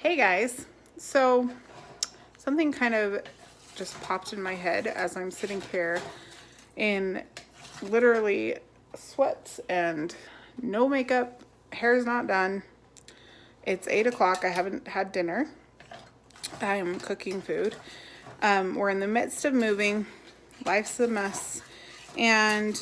Hey guys, so something kind of just popped in my head as I'm sitting here in literally sweats and no makeup, hair's not done. It's 8 o'clock, I haven't had dinner. I am cooking food. We're in the midst of moving, life's a mess, and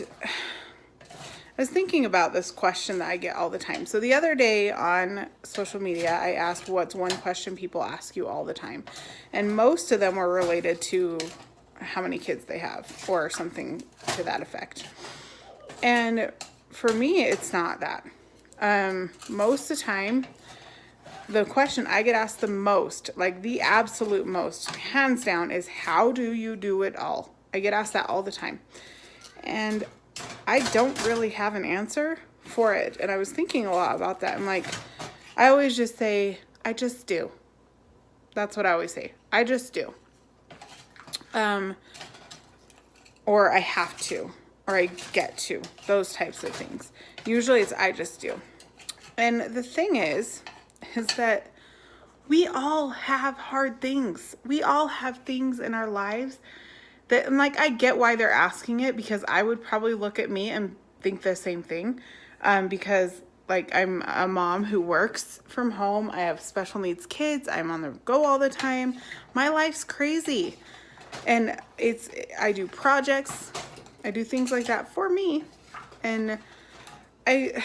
I was thinking about this question that I get all the time. So the other day on social media, I asked what's one question people ask you all the time. And most of them were related to how many kids they have or something to that effect. And for me, it's not that. Most of the time, the question I get asked the most, like the absolute most, hands down, is how do you do it all? I get asked that all the time. And I don't really have an answer for it. And I was thinking a lot about that. I'm like, I always just say, I just do. That's what I always say. I just do. Or I have to, or I get to, those types of things. Usually it's I just do. And the thing is that we all have hard things. We all have things in our lives that, and like, I get why they're asking it, because I would probably look at me and think the same thing. Because like, I'm a mom who works from home. I have special needs kids. I'm on the go all the time. My life's crazy. And I do projects. I do things like that for me. And I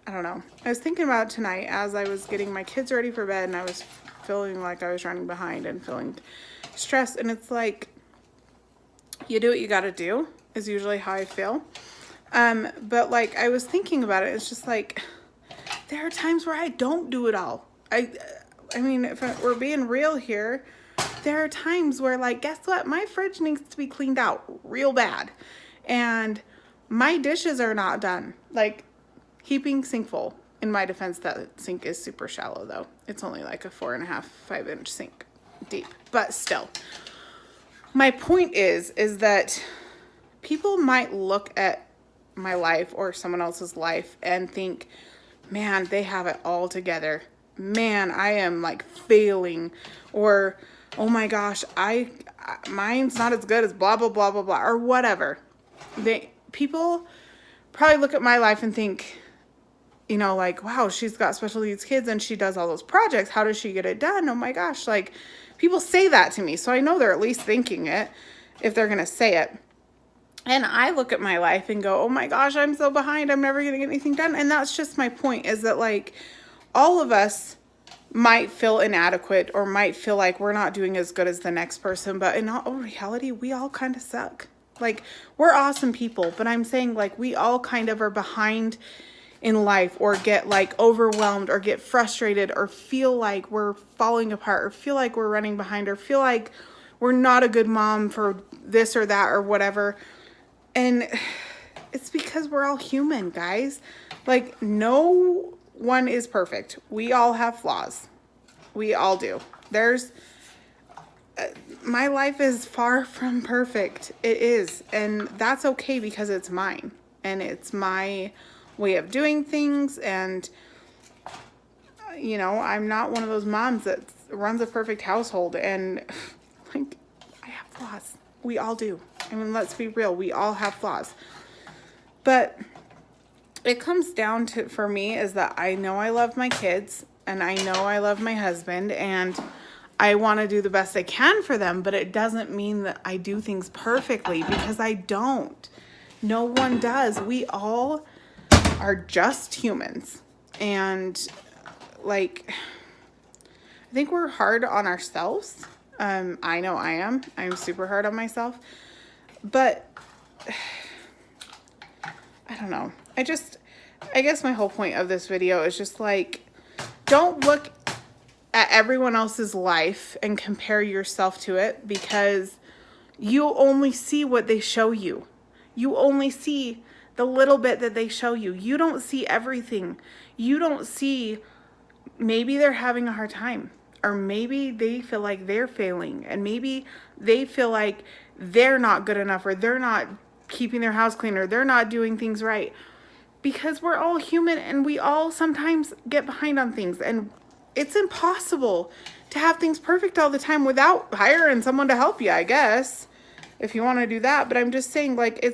don't know. I was thinking about it tonight as I was getting my kids ready for bed, and I was feeling like I was running behind and feeling stressed. And it's like, you do what you got to do is usually how I feel. But like, I was thinking about it. It's just like, there are times where I don't do it all. I mean, if we're being real here, there are times where, like, guess what? My fridge needs to be cleaned out real bad. And my dishes are not done. Like, heaping sink full. In my defense, that sink is super shallow though. It's only like a 4.5, 5-inch sink deep, but still. My point is that people might look at my life or someone else's life and think, man, they have it all together. Man, I am like failing. Or, oh my gosh, mine's not as good as blah, blah, blah, blah, blah, or whatever. People probably look at my life and think, you know, like, wow, she's got special needs kids and she does all those projects. How does she get it done? Oh my gosh, like, people say that to me, so I know they're at least thinking it if they're going to say it. And I look at my life and go, oh my gosh, I'm so behind. I'm never going to get anything done. And that's just my point, is that, like, all of us might feel inadequate or might feel like we're not doing as good as the next person. But in all reality, we all kind of suck. Like, we're awesome people, but I'm saying, like, we all kind of are behind in life, or get like overwhelmed, or get frustrated, or feel like we're falling apart, or feel like we're running behind, or feel like we're not a good mom for this or that or whatever. And it's because we're all human, guys. Like, no one is perfect. We all have flaws. We all do. My life is far from perfect. It is. And that's okay, because it's mine. And it's my way of doing things. And, you know, I'm not one of those moms that runs a perfect household. And, like, I have flaws. We all do. I mean, let's be real. We all have flaws. But it comes down to, for me, is that I know I love my kids, and I know I love my husband, and I want to do the best I can for them, but it doesn't mean that I do things perfectly, because I don't. No one does. We all are just humans. And, like, I think we're hard on ourselves. I know I am. I'm super hard on myself. But I don't know. I guess my whole point of this video is just like, don't look at everyone else's life and compare yourself to it, because you only see what they show you. You only see the little bit that they show you. You don't see everything. You don't see, maybe they're having a hard time, or maybe they feel like they're failing, and maybe they feel like they're not good enough, or they're not keeping their house clean, or they're not doing things right. Because we're all human, and we all sometimes get behind on things, and it's impossible to have things perfect all the time without hiring someone to help you, I guess, if you want to do that. But I'm just saying, like,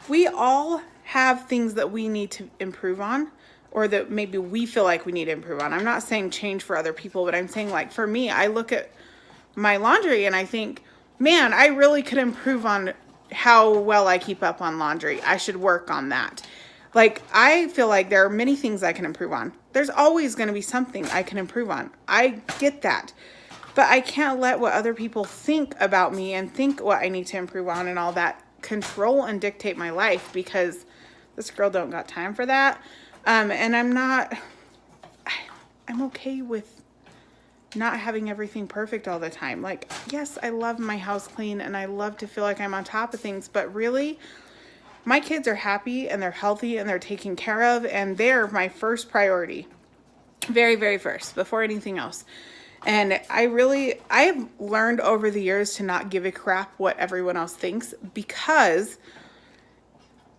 we all have things that we need to improve on, or that maybe we feel like we need to improve on. I'm not saying change for other people, but I'm saying, like, for me, I look at my laundry and I think, man, I really could improve on how well I keep up on laundry. I should work on that. Like, I feel like there are many things I can improve on. There's always going to be something I can improve on. I get that. But I can't let what other people think about me and think what I need to improve on and all that control and dictate my life, because this girl don't got time for that. And I'm okay with not having everything perfect all the time. Like, yes, I love my house clean and I love to feel like I'm on top of things, but really, my kids are happy and they're healthy and they're taken care of, and they're my first priority. Very, very first, before anything else. And I've learned over the years to not give a crap what everyone else thinks, because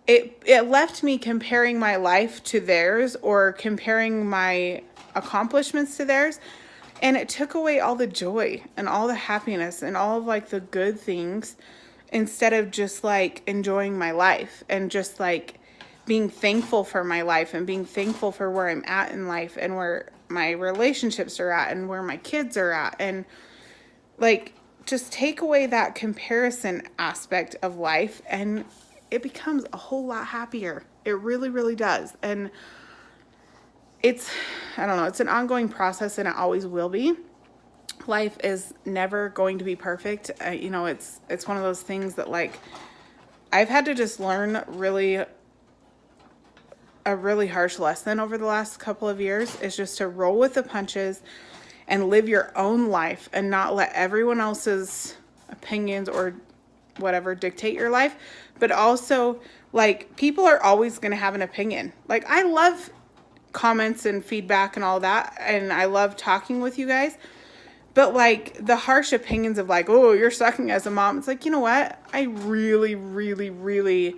it left me comparing my life to theirs or comparing my accomplishments to theirs. And it took away all the joy and all the happiness and all of, like, the good things, instead of just, like, enjoying my life and just, like, being thankful for my life and being thankful for where I'm at in life and where my relationships are at and where my kids are at. And, like, just take away that comparison aspect of life and it becomes a whole lot happier. It really, really does. And I don't know, it's an ongoing process, and it always will be. Life is never going to be perfect. It's one of those things that, like, I've had to just learn a really harsh lesson over the last couple of years, is just to roll with the punches and live your own life and not let everyone else's opinions or whatever dictate your life. But also, like, people are always going to have an opinion. Like, I love comments and feedback and all that, and I love talking with you guys. But, like, the harsh opinions of, like, oh, you're sucking as a mom. It's like, you know what? I really, really, really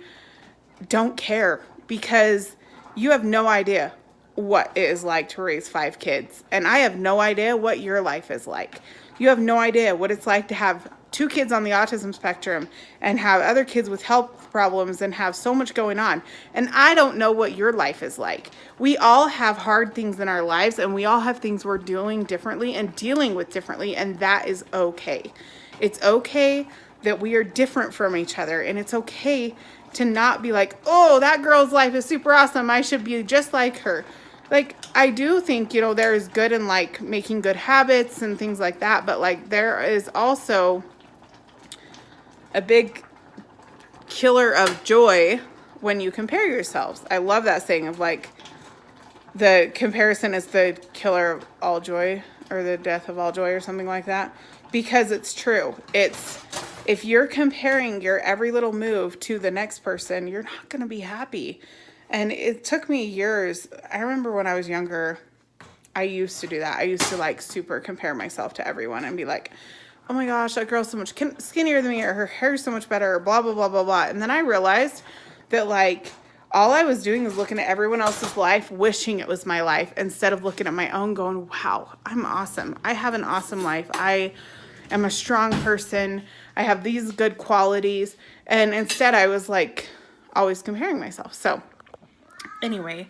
don't care, because you have no idea what it is like to raise 5 kids. And I have no idea what your life is like. You have no idea what it's like to have 2 kids on the autism spectrum and have other kids with health problems and have so much going on. And I don't know what your life is like. We all have hard things in our lives, and we all have things we're doing differently and dealing with differently, and that is okay. It's okay that we are different from each other, and it's okay to not be like, oh, that girl's life is super awesome, I should be just like her. Like, I do think, there is good in, like, making good habits and things like that, but, like, there is also a big killer of joy when you compare yourselves. I love that saying of, like, the comparison is the killer of all joy, or the death of all joy, or something like that, because it's true. If you're comparing your every little move to the next person, you're not going to be happy. And it took me years. I remember when I was younger, I used to do that. I used to, like, super compare myself to everyone and be like, oh my gosh, that girl's so much skinnier than me, or her hair's so much better, or blah, blah, blah, blah, blah. And then I realized that, like, all I was doing was looking at everyone else's life, wishing it was my life, instead of looking at my own going, wow, I'm awesome. I have an awesome life. I am a strong person. I have these good qualities. And instead I was, like, always comparing myself. So anyway,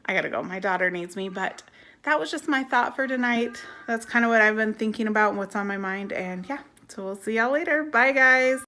I gotta go. My daughter needs me, but that was just my thought for tonight. That's kind of what I've been thinking about and what's on my mind. And yeah, so we'll see y'all later. Bye, guys.